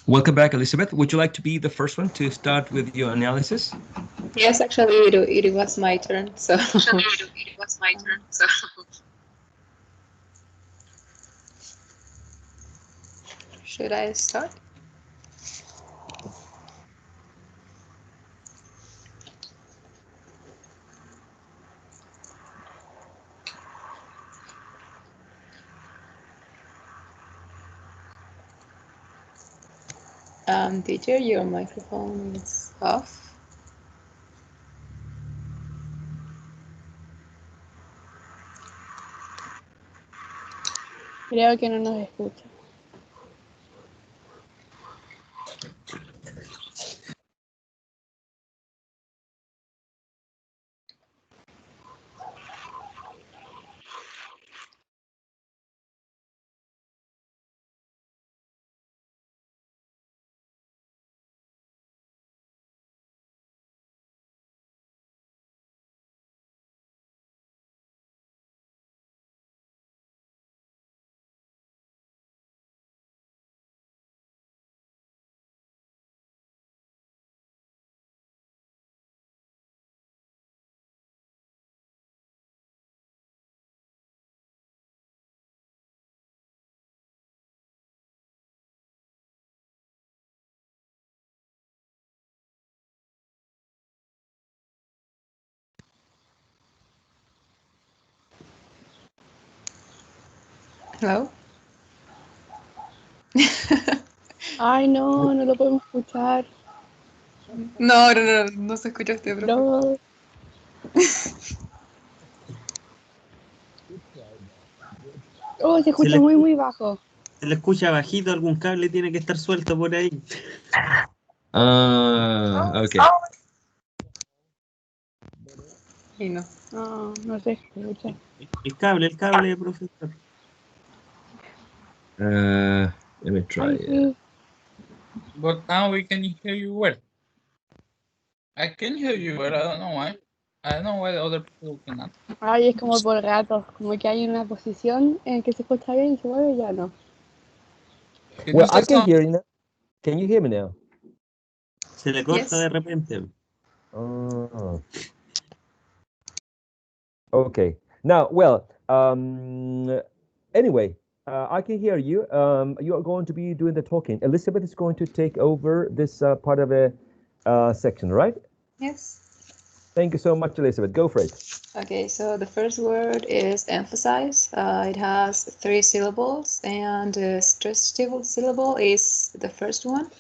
Welcome back, Elizabeth. Would you like to be the first one to start with your analysis? Yes, actually, it was my turn. So. Should I start? Teacher, your microphone is off. Creo que no nos escucha. Hello. Ay, no, no lo podemos escuchar. No se escucha usted, profe. No. Oh, se escucha muy bajo. Se le escucha bajito, algún cable tiene que estar suelto por ahí. Okay. Y no. No se escucha. El cable, profesor. Let me try it. But now we can hear you well. I can hear you well, I don't know why. I don't know why the other people cannot. Ay, es como por ratos, como que hay una posición en que se escucha bien y se mueve y ya no. Well, I can hear you now. Can you hear me now? Se le corta de repente. Okay. Now, well, anyway, I can hear you. You are going to be doing the talking. Elizabeth is going to take over this part of a section, right? Yes. Thank you so much, Elizabeth. Go for it. Okay, so the first word is emphasize. It has 3 syllables, and the stressed syllable is the first one.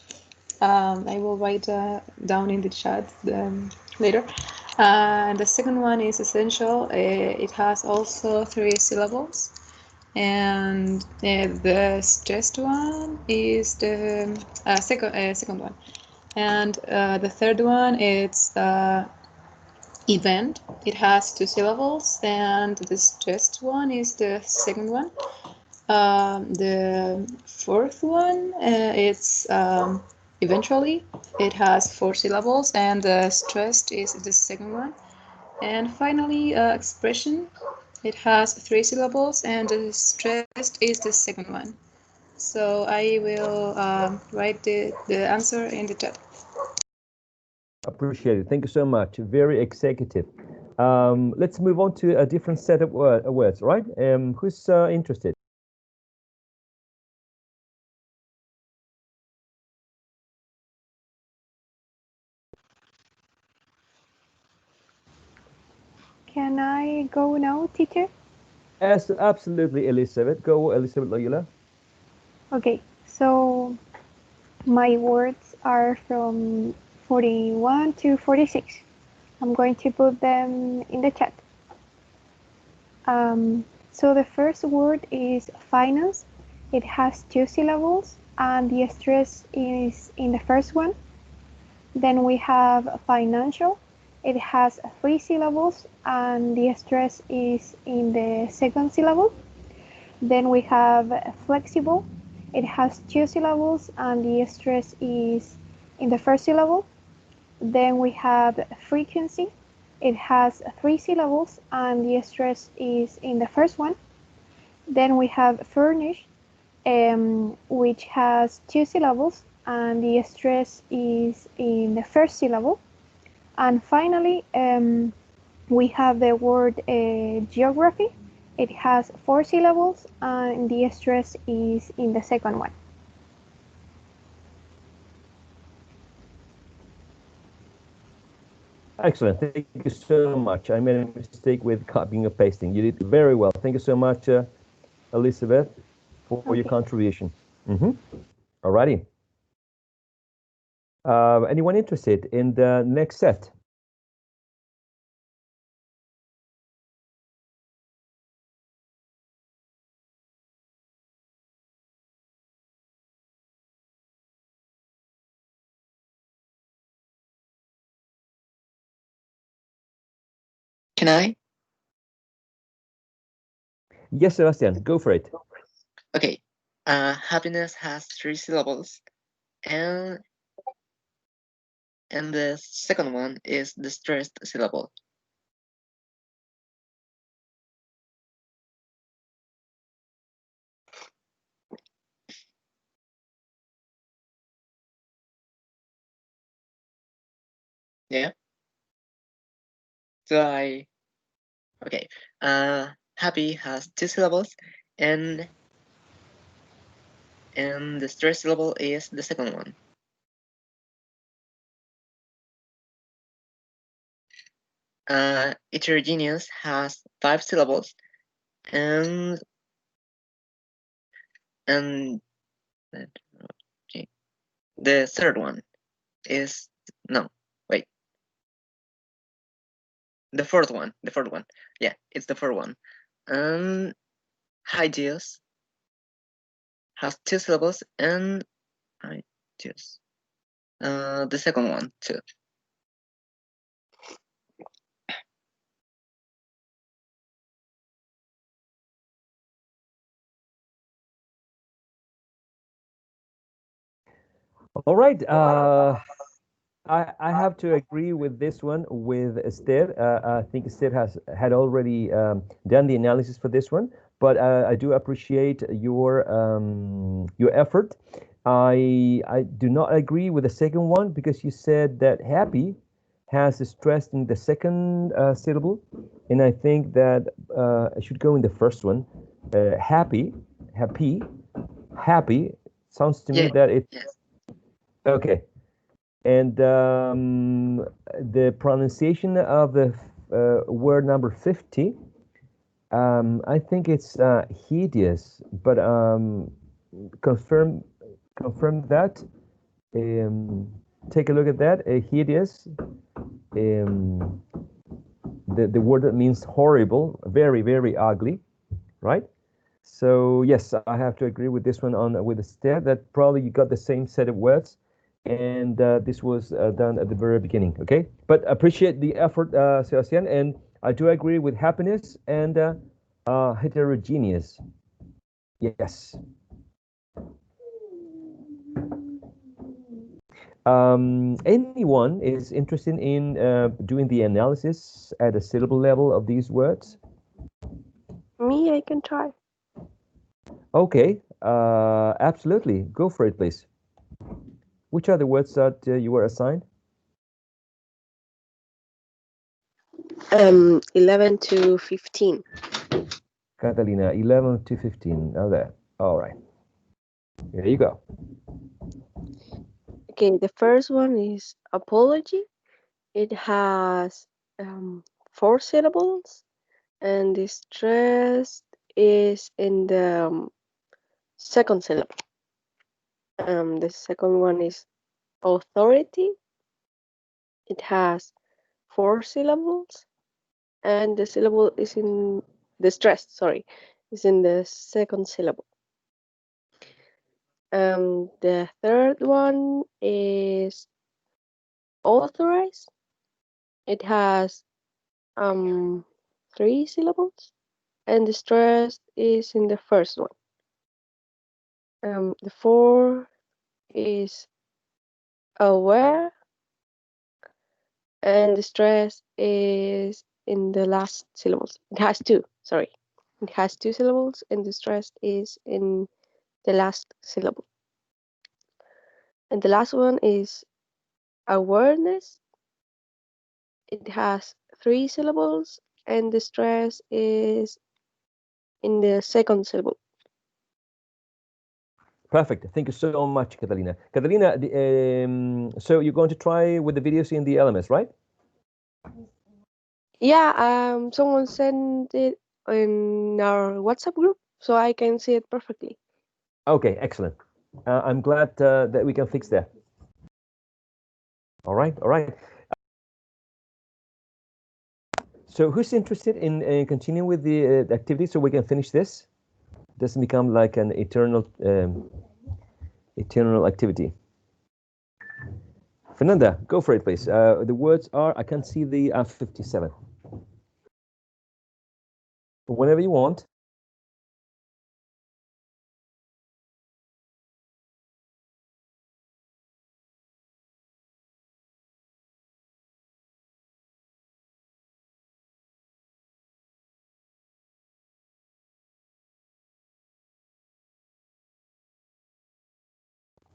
I will write down in the chat later. And the second one is essential. It has also 3 syllables. And the stressed one is the second one. And the third one, it's event. It has 2 syllables, and the stressed one is the second one. The fourth one, it's eventually. It has 4 syllables, and the stressed is the second one. And finally, expression. It has 3 syllables, and the stressed is the second one. So I will write the answer in the chat. Appreciate it. Thank you so much. Very executive. Let's move on to a different set of words, right? Who's interested? Can I go now, teacher? Yes, absolutely, Elizabeth. Go, Elizabeth Loyola. Okay, so my words are from 41 to 46. I'm going to put them in the chat. So the first word is finance. It has 2 syllables, and the stress is in the first one. Then we have financial. It has 3 syllables, and the stress is in the second syllable. Then we have flexible. It has 2 syllables, and the stress is in the first syllable. Then we have frequency. It has 3 syllables and the stress is in the first one. Then we have furnished, which has 2 syllables and the stress is in the first syllable. And finally, we have the word geography. It has 4 syllables and the stress is in the second one. Excellent. Thank you so much. I made a mistake with copying and pasting. You did very well. Thank you so much, Elizabeth, for your Okay. contribution. All righty. Anyone interested in the next set? Can I? Yes, Sebastian, go for it. Okay. Happiness has 3 syllables, and the second one is the stressed syllable. Yeah. So okay. Happy has 2 syllables, and the stressed syllable is the second one. Heterogeneous has 5 syllables, and the third one is no, wait. The fourth one. Yeah, it's the fourth one. Hideous has 2 syllables, and hideous. The second one too. All right. I have to agree with this one with Esther. I think Esther had already done the analysis for this one, but I do appreciate your effort. I do not agree with the second one because you said that happy has a stress in the second syllable, and I think that I should go in the first one. Happy, happy, happy sounds to me that it's Yes. okay. And the pronunciation of the word number 50, I think it's hideous, but confirm that. Take a look at that. Hideous, the word that means horrible, very, very ugly, right? So yes, I have to agree with this one on with the step that probably you got the same set of words, and this was done at the very beginning. Okay, but appreciate the effort, Sebastian, and I do agree with happiness and heterogeneous. Yes. Anyone is interested in doing the analysis at a syllable level of these words? Me, I can try. Okay, absolutely. Go for it, please. Which are the words that you were assigned? 11 to 15. Catalina, 11 to 15. Now that. All right. Here you go. Okay, the first one is apology. It has 4 syllables, and the stress is in the second syllable. The second one is authority. It has 4 syllables, and the syllable is in the stress. Sorry, is in the second syllable. The third one is authorized. It has 3 syllables, and the stress is in the first one. The fourth is aware. and the stress is in the last syllables. It has two, sorry. It has two syllables, and the stress is in the last syllable. And the last one is awareness. It has three syllables, and the stress is in the second syllable. Perfect. Thank you so much, Catalina. Catalina, so you're going to try with the videos in the LMS, right? Yeah, someone sent it in our WhatsApp group, so I can see it perfectly. Okay, excellent. I'm glad that we can fix that. All right, all right. So who's interested in continuing with the activity so we can finish this? Doesn't become like an eternal activity. Fernanda, go for it, please. The words are, I can't see the 57. Whenever you want.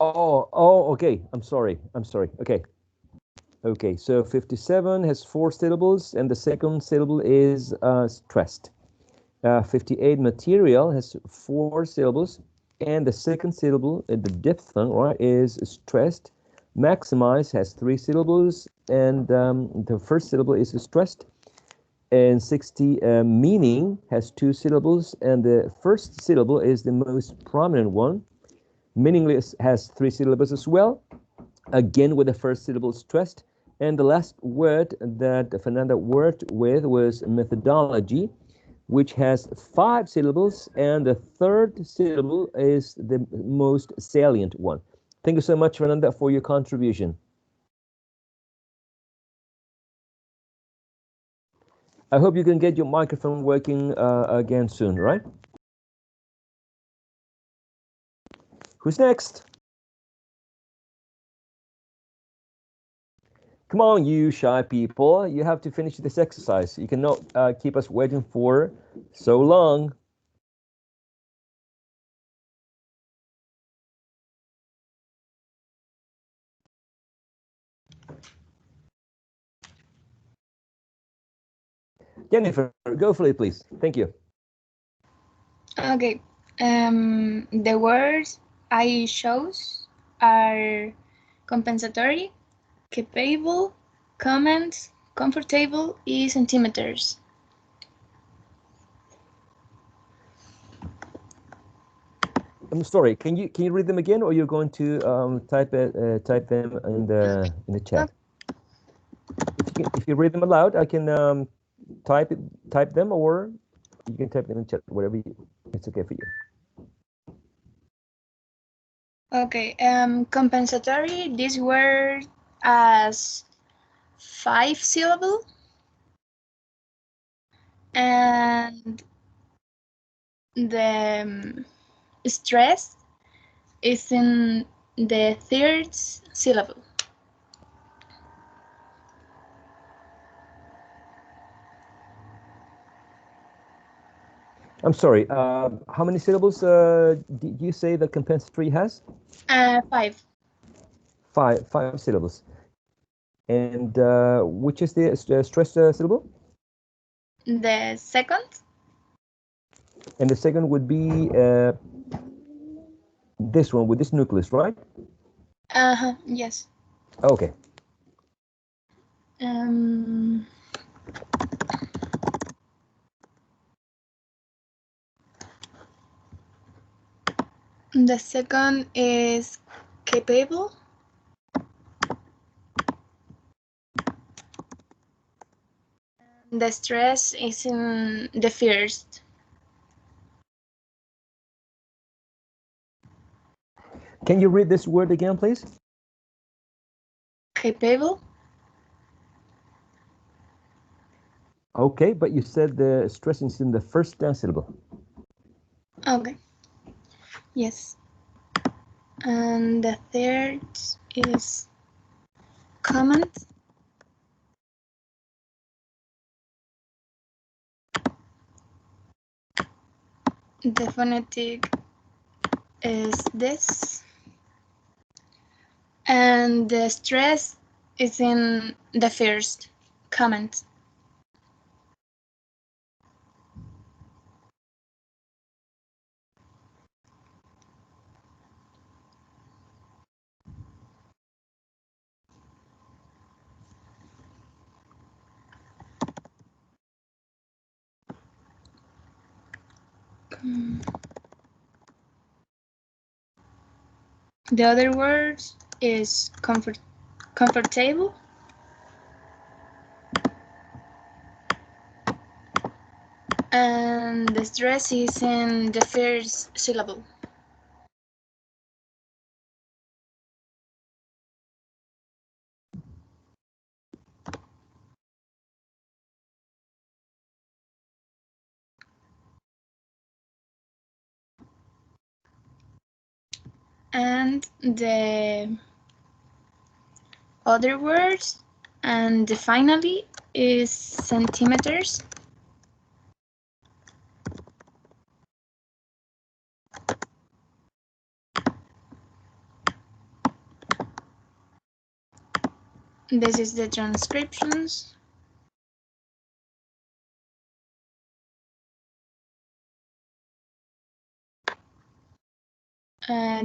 Oh, okay. I'm sorry. Okay. Okay, so 57 has 4 syllables, and the second syllable is stressed. 58 material has 4 syllables, and the second syllable, the diphthong, right, is stressed. Maximize has 3 syllables, and the first syllable is stressed. And 60 meaning has 2 syllables, and the first syllable is the most prominent one. Meaningless has 3 syllables as well, again with the first syllable stressed. And the last word that Fernanda worked with was methodology, which has 5 syllables, and the third syllable is the most salient one. Thank you so much, Fernanda, for your contribution. I hope you can get your microphone working again soon, right? Who's next? Come on, you shy people. You have to finish this exercise. You cannot keep us waiting for so long. Jennifer, go for it, please. Thank you. Okay. The words I chose are compensatory, capable, comment, comfortable, and centimeters. I'm sorry. Can you read them again, or you're going to type them in the chat? If you read them aloud, I can type them, or you can type them in chat. Whatever it's okay for you. Okay. Compensatory. This word as 5 syllable, and the stress is in the third syllable. I'm sorry. How many syllables did you say the compensatory has? 5. Five syllables. And which is the stressed syllable? The second. And the second would be this one with this nucleus, right? Yes. Okay. The second is capable. The stress is in the first. Can you read this word again, please? Capable. Okay, but you said the stress is in the first syllable. Okay. Yes. And the third is comment. The phonetic is this. And the stress is in the first comment. The other word is comfortable. And the stress is in the first syllable. And the other words, and the finally is centimeters. This is the transcriptions.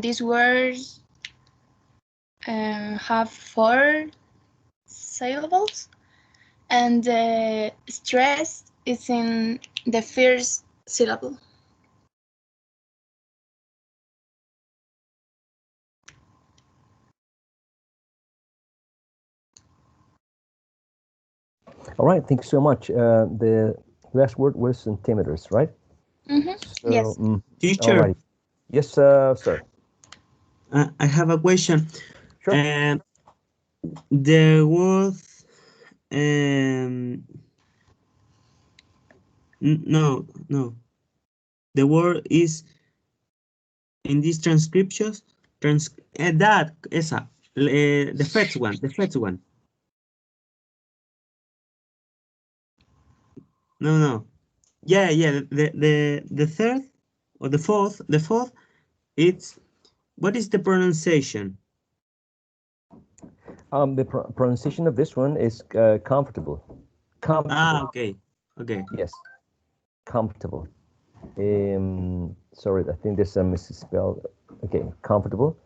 These words have 4 syllables, and the stress is in the first syllable. All right, thank you so much. The last word was centimeters, right? So, Yes. Teacher, all right. Yes, sir. I have a question. Sure. The word, no. The word is in these transcriptions. The first one. No. Yeah. The third or the fourth. It's what is the pronunciation? The pronunciation of this one is comfortable. Comfortable. Okay. Yes, comfortable. Sorry, I think there's a misspell. Okay, comfortable.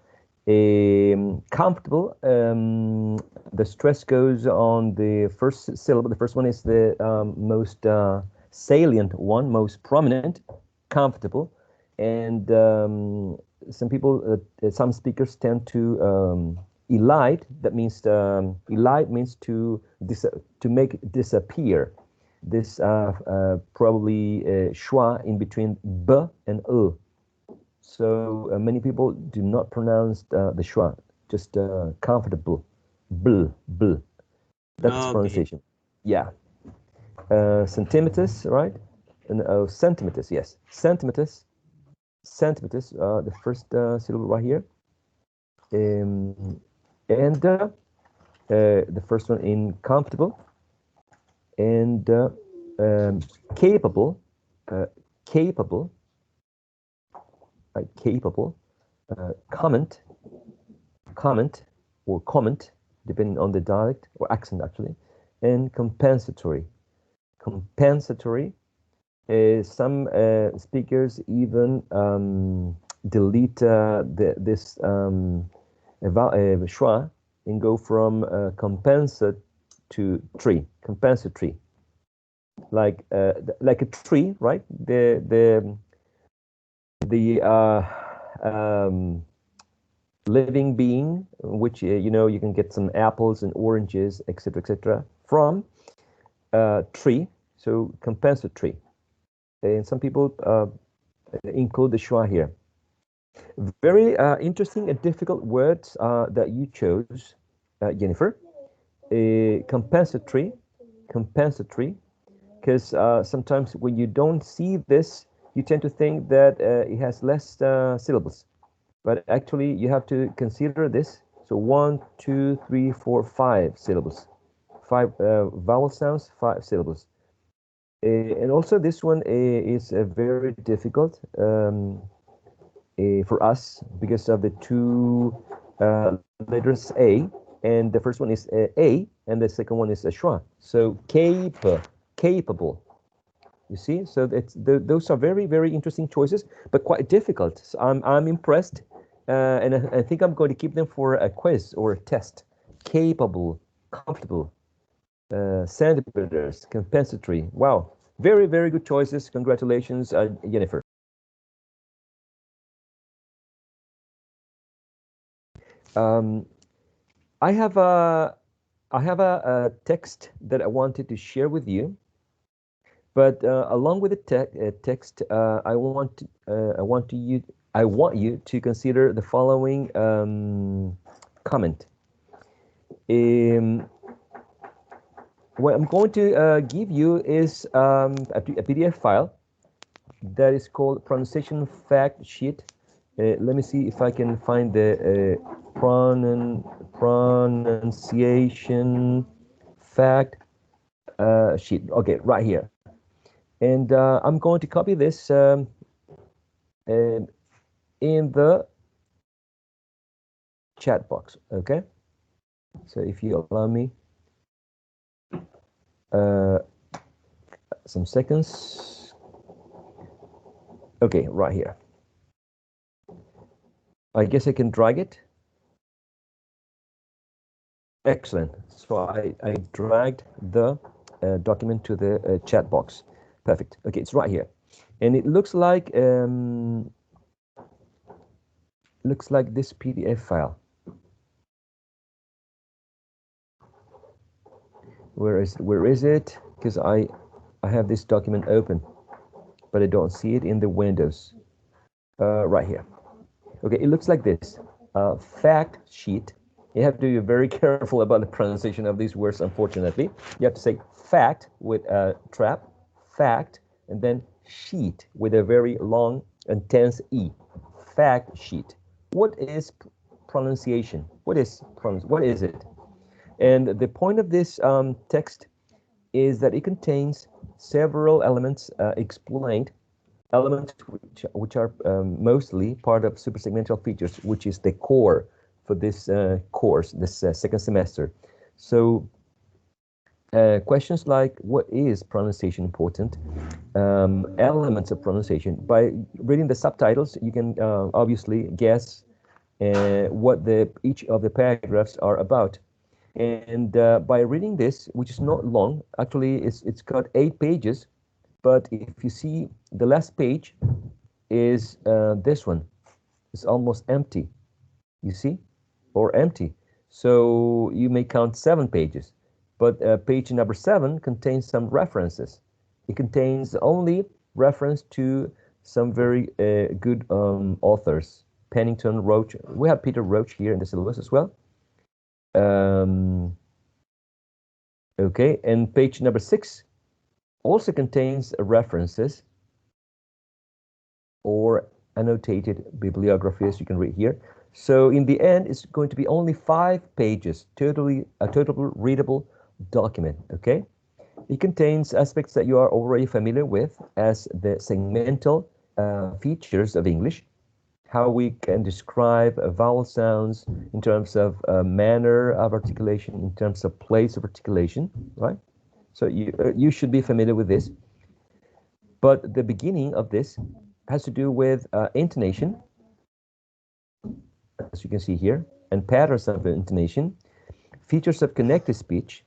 Comfortable. The stress goes on the first syllable. The first one is the most salient one, most prominent. Comfortable, and some speakers tend to elide. That means elide means to make disappear. This probably schwa in between b and u. So many people do not pronounce the schwa, just comfortable, bl, bl. That's Okay. pronunciation. Yeah. Centimeters, right? And centimeters, yes. Centimeters. The first syllable right here. And the first one in comfortable. And capable. Capable. Capable. Comment, or comment, depending on the dialect or accent actually, and compensatory. Compensatory. Some speakers even delete this schwa and go from compensate to tree. Compensatory, like a tree, right? The living being, which you can get some apples and oranges, etc., from tree. So compensatory, and some people include the schwa here. Very interesting and difficult words that you chose, Jennifer. Compensatory, because sometimes when you don't see this, you tend to think that it has less syllables. But actually, you have to consider this. So 1, 2, 3, 4, 5 syllables. 5 vowel sounds, 5 syllables. And also this one is very difficult for us because of the two letters A, and the first one is A, and the second one is a schwa. So capable. You see, so those are very, very interesting choices, but quite difficult. So I'm impressed, and I think I'm going to keep them for a quiz or a test. Capable, comfortable, centimeters, compensatory. Wow, very, very good choices. Congratulations, Jennifer. I have a text that I wanted to share with you. But along with the text, I want you to consider the following comment. What I'm going to give you is a PDF file that is called pronunciation fact sheet. Let me see if I can find the pronunciation fact sheet. Okay, right here. And I'm going to copy this in the chat box, okay? So if you allow me some seconds. Okay, right here. I guess I can drag it. Excellent. So I dragged the document to the chat box. Perfect. Okay, it's right here. And it looks like this PDF file. Where is it? Because I have this document open, but I don't see it in the windows. Right here. Okay, it looks like this. Fact sheet. You have to be very careful about the pronunciation of these words, unfortunately. You have to say fact with a trap, fact, and then sheet with a very long and tense E. Fact sheet. What is pronunciation? What is it? And the point of this text is that it contains several elements explained, elements which are mostly part of supersegmental features, which is the core for this course, this second semester. So questions like what is pronunciation important, elements of pronunciation. By reading the subtitles, you can obviously guess what each of the paragraphs are about. And by reading this, which is not long, actually it's got 8 pages, but if you see the last page is this one. It's almost empty, you see, or empty. So you may count 7 pages, but page number 7 contains some references. It contains only reference to some very good authors. Pennington, Roach. We have Peter Roach here in the syllabus as well. Okay, and page number 6 also contains references or annotated bibliography, as you can read here. So in the end, it's going to be only 5 pages, a totally readable document, okay? It contains aspects that you are already familiar with as the segmental features of English, how we can describe vowel sounds in terms of manner of articulation, in terms of place of articulation, right? So you should be familiar with this. But the beginning of this has to do with intonation, as you can see here, and patterns of intonation, features of connected speech,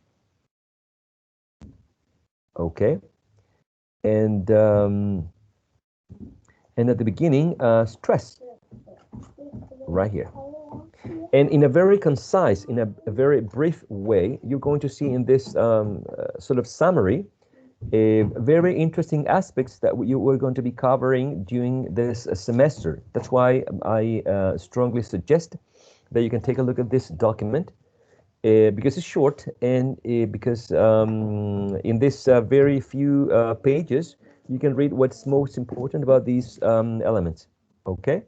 okay, and at the beginning, stress, right here. And in a very concise, in a very brief way, you're going to see in this sort of summary very interesting aspects that we're going to be covering during this semester. That's why I strongly suggest that you can take a look at this document because it's short and because in this very few pages, you can read what's most important about these elements, okay?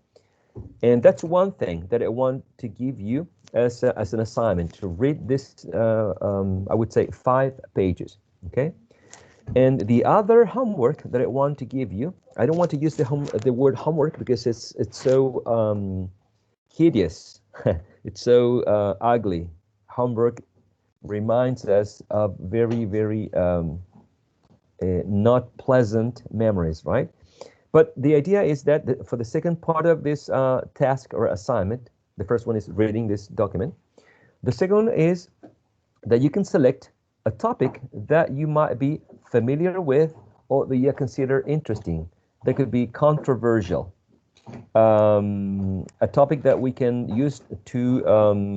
And that's one thing that I want to give you as an assignment, to read this, I would say 5 pages, okay? And the other homework that I want to give you, I don't want to use the word homework because it's so hideous. It's so ugly. Homework reminds us of very not pleasant memories, right? But the idea is that for the second part of this task or assignment, the first one is reading this document. The second one is that you can select a topic that you might be familiar with or that you consider interesting. That could be controversial. A topic that we can use to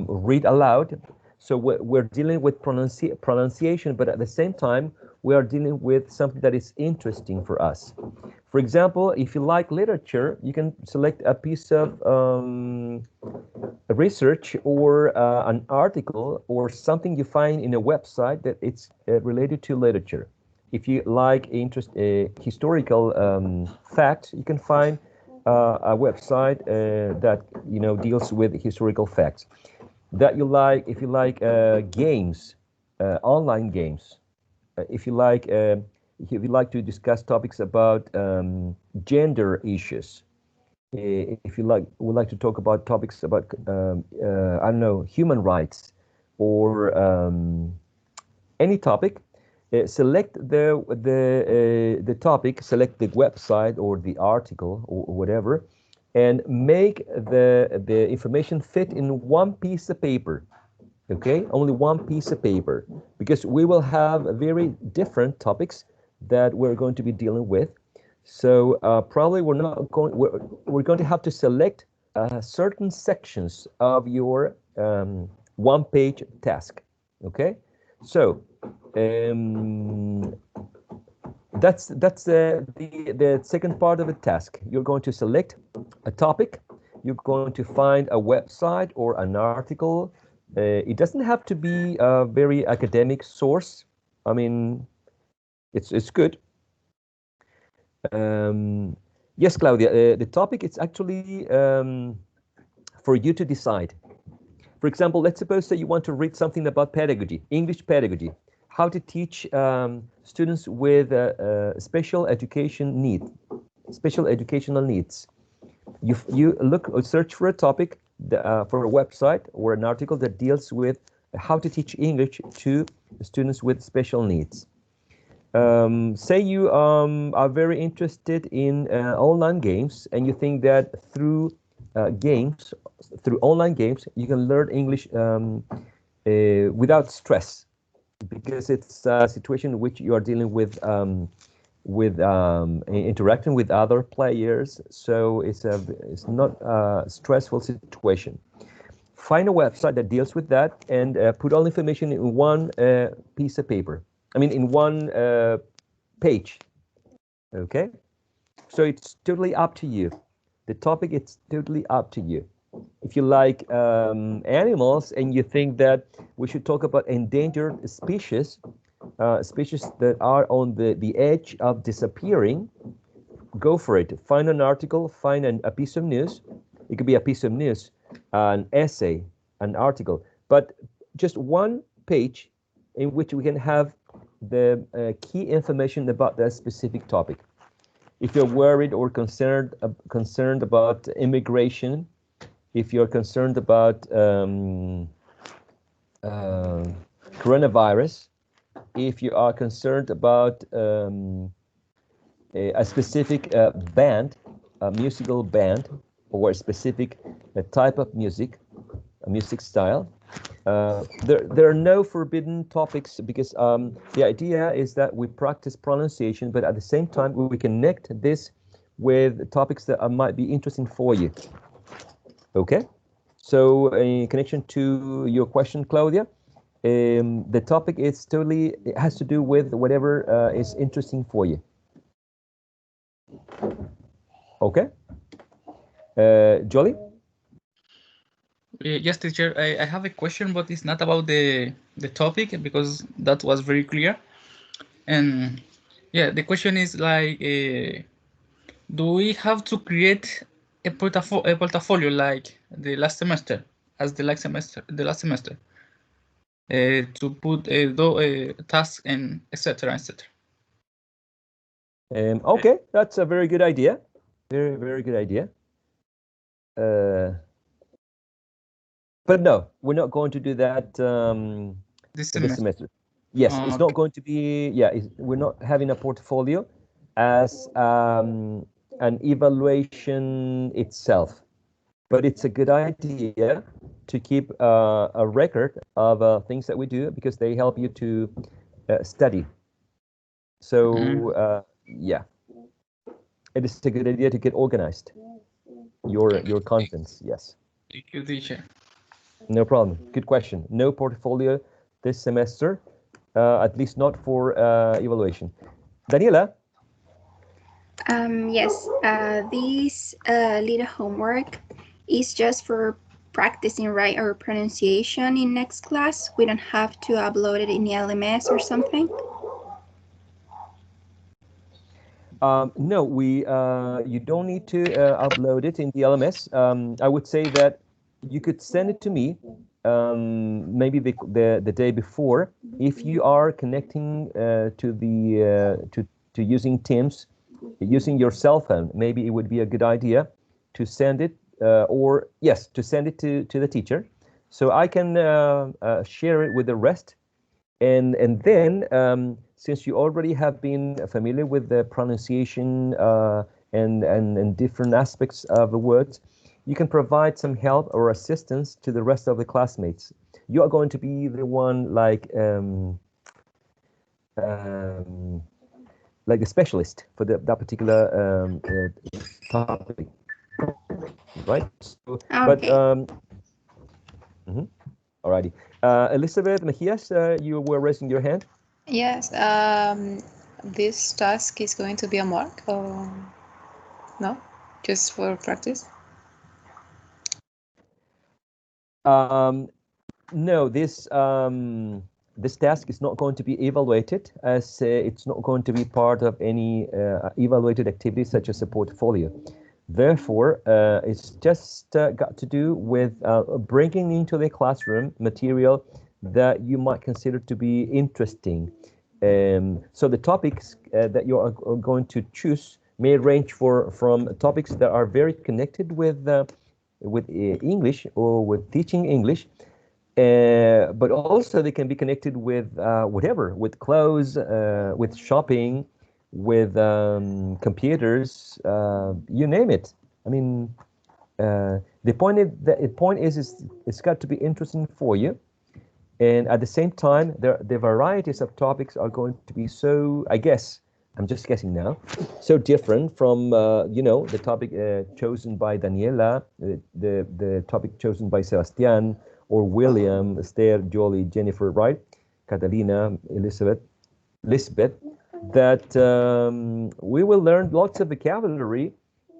read aloud. So we're dealing with pronunciation, but at the same time, we are dealing with something that is interesting for us. For example, if you like literature, you can select a piece of research or an article or something you find in a website that it's related to literature. If you like historical facts, you can find a website that deals with historical facts. That you like, if you like games, online games, if you like to discuss topics about gender issues, if you would like to talk about topics about I don't know, human rights or any topic, select the topic, select the website or the article or whatever, and make the information fit in one piece of paper. Okay, only one piece of paper, because we will have very different topics that we're going to be dealing with. So probably we're going to have to select certain sections of your one-page task. Okay, so that's the second part of the task. You're going to select a topic. You're going to find a website or an article. It doesn't have to be a very academic source. I mean, it's good. Yes, Claudia, the topic is actually for you to decide. For example, let's suppose that you want to read something about pedagogy, English pedagogy, how to teach students with special educational needs. You look or search for a topic for a website or an article that deals with how to teach English to students with special needs. Say you are very interested in online games, and you think that through online games, you can learn English without stress, because it's a situation in which you are dealing with interacting with other players, so it's not a stressful situation. Find a website that deals with that and put all information in one piece of paper. I mean, in one page. Okay, so it's totally up to you. The topic, it's totally up to you. If you like animals and you think that we should talk about endangered species, species that are on the edge of disappearing, go for it. Find an article, find a piece of news. It could be a piece of news, an essay, an article, but just one page in which we can have the key information about that specific topic. If you're worried or concerned about immigration, if you're concerned about coronavirus, if you are concerned about a specific band, a musical band, or a specific type of music, a music style, there are no forbidden topics, because the idea is that we practice pronunciation, but at the same time we connect this with topics that might be interesting for you. Okay, so in connection to your question, Claudia, the topic is totally, it has to do with whatever is interesting for you. Okay, Jolly? Yes, teacher. I have a question, but it's not about the topic, because that was very clear. And yeah, the question is like, do we have to create a portfolio like the last semester, the last semester, to put tasks and etc. etc. Okay, that's a very good idea. Very, very good idea. But no, we're not going to do that This this semester. semester. Yes, it's not Okay. going to be, we're not having a portfolio as an evaluation itself. But it's a good idea to keep a record of things that we do because they help you to study. So yeah, it is a good idea to get organized. Your contents, yes. Thank you, teacher. No problem. Good question. No portfolio this semester, at least not for evaluation. Daniela? Yes, this little homework is just for practicing right or pronunciation in next class. We don't have to upload it in the LMS or something. No, you don't need to upload it in the LMS. I would say that you could send it to me maybe the day before. If you are connecting to using Teams, using your cell phone, maybe it would be a good idea to send it to send it to the teacher, so I can share it with the rest. And then, since you already have been familiar with the pronunciation and different aspects of the words, you can provide some help or assistance to the rest of the classmates. You are going to be the one like the specialist for that particular topic, right? So, but Okay. alrighty. Elizabeth Mejias, you were raising your hand. Yes, this task is going to be a mark or no? Just for practice? No, this task is not going to be evaluated, as it's not going to be part of any evaluated activity such as a portfolio. Therefore, it's just got to do with bringing into the classroom material that you might consider to be interesting. So the topics that you are going to choose may range from topics that are very connected with English or with teaching English, but also they can be connected with whatever, with clothes, with shopping, with computers, you name it. I mean, the point is it's got to be interesting for you, and at the same time, the varieties of topics are going to be so, I guess, I'm just guessing now, so different from the topic chosen by Daniela, the topic chosen by Sebastian or William, Esther, Jolie, Jennifer, right? Catalina, Elizabeth, that we will learn lots of vocabulary,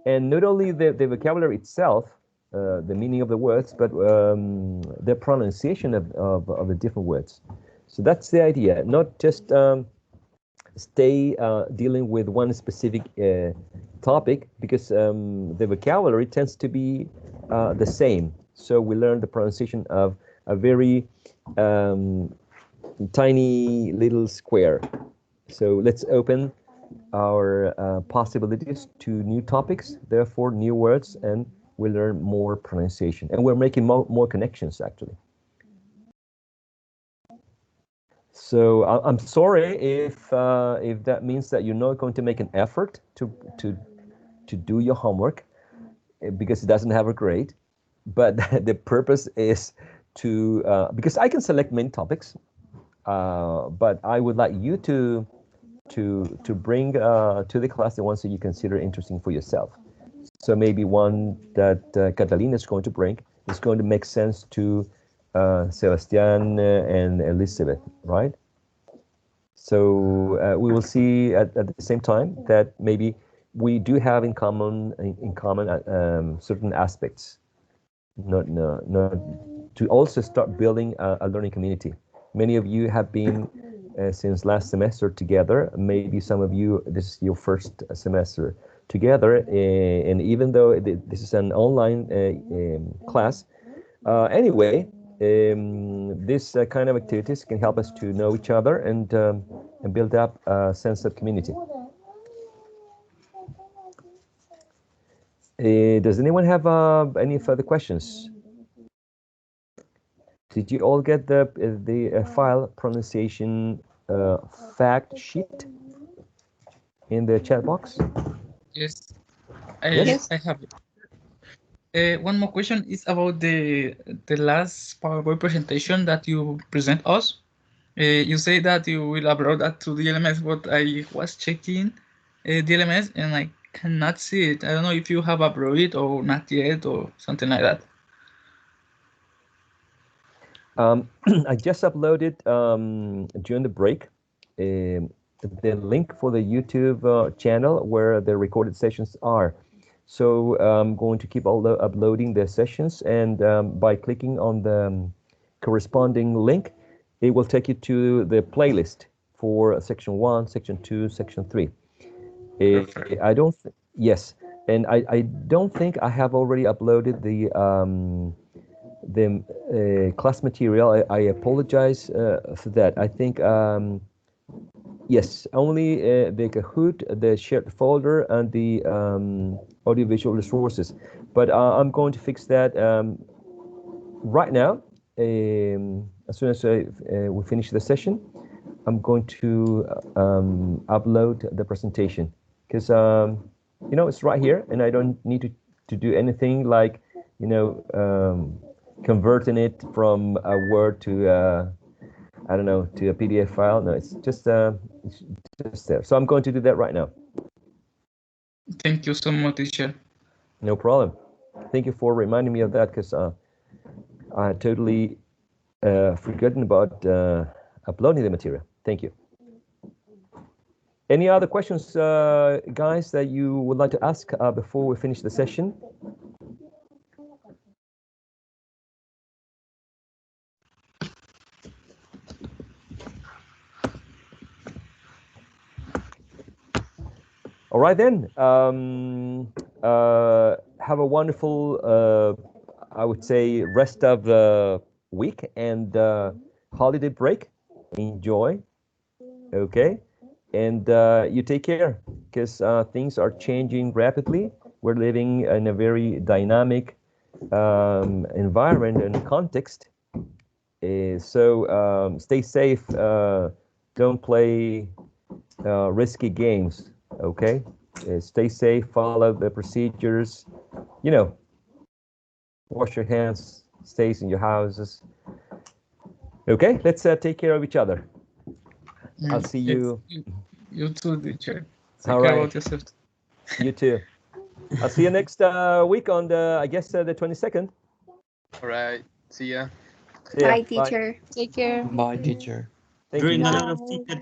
and not only the vocabulary itself, the meaning of the words, but the pronunciation of the different words. So that's the idea, not just stay dealing with one specific topic, because the vocabulary tends to be the same. So we learn the pronunciation of a very tiny little square. So let's open our possibilities to new topics, therefore new words, and we learn more pronunciation. And we're making more connections, actually. So I'm sorry if that means that you're not going to make an effort to do your homework because it doesn't have a grade. But the purpose is to because I can select many topics, but I would like you to bring to the class the ones that you consider interesting for yourself. So maybe one that Catalina is going to bring is going to make sense to Sebastian and Elizabeth, right? So we will see at the same time that maybe we do have in common certain aspects. Not to also start building a learning community. Many of you have been since last semester together. Maybe some of you, this is your first semester together, and even though this is an online class, anyway, this kind of activities can help us to know each other and build up a sense of community. Does anyone have any further questions? Did you all get the file pronunciation fact sheet in the chat box? Yes, Yes? I have it. One more question is about the last PowerPoint presentation that you present us. You say that you will upload that to the LMS, but I was checking the LMS and I cannot see it. I don't know if you have uploaded it or not yet or something like that. I just uploaded during the break the link for the YouTube channel where the recorded sessions are. So I'm going to keep uploading the sessions, and by clicking on the corresponding link, it will take you to the playlist for section 1, section 2, section 3. I don't, yes, and I don't think I have already uploaded the class material. I apologize for that. I think yes, only the Kahoot, the shared folder, and the audiovisual resources. But I'm going to fix that right now. As soon as we finish the session, I'm going to upload the presentation, because you know, it's right here, and I don't need to do anything like, you know, converting it from a Word to I don't know, to a PDF file. No, it's just there. So I'm going to do that right now. Thank you so much, teacher. No problem. Thank you for reminding me of that, because I had totally forgotten about uploading the material. Thank you. Any other questions, guys, that you would like to ask before we finish the session? All right then. Have a wonderful, I would say, rest of the week and holiday break. Enjoy. Okay. And you take care, because things are changing rapidly. We're living in a very dynamic environment and context. So stay safe. Don't play risky games. Okay. Stay safe. Follow the procedures. You know, wash your hands. Stays in your houses. Okay. Let's take care of each other. I'll see you. You too, teacher. Take All care right. about yourself. You too. I'll see you next week on the, I guess, the 22nd. All right. See ya. See ya. Bye, teacher. Take care. Bye, teacher. Thank Drawing you. a You lot too. of teacher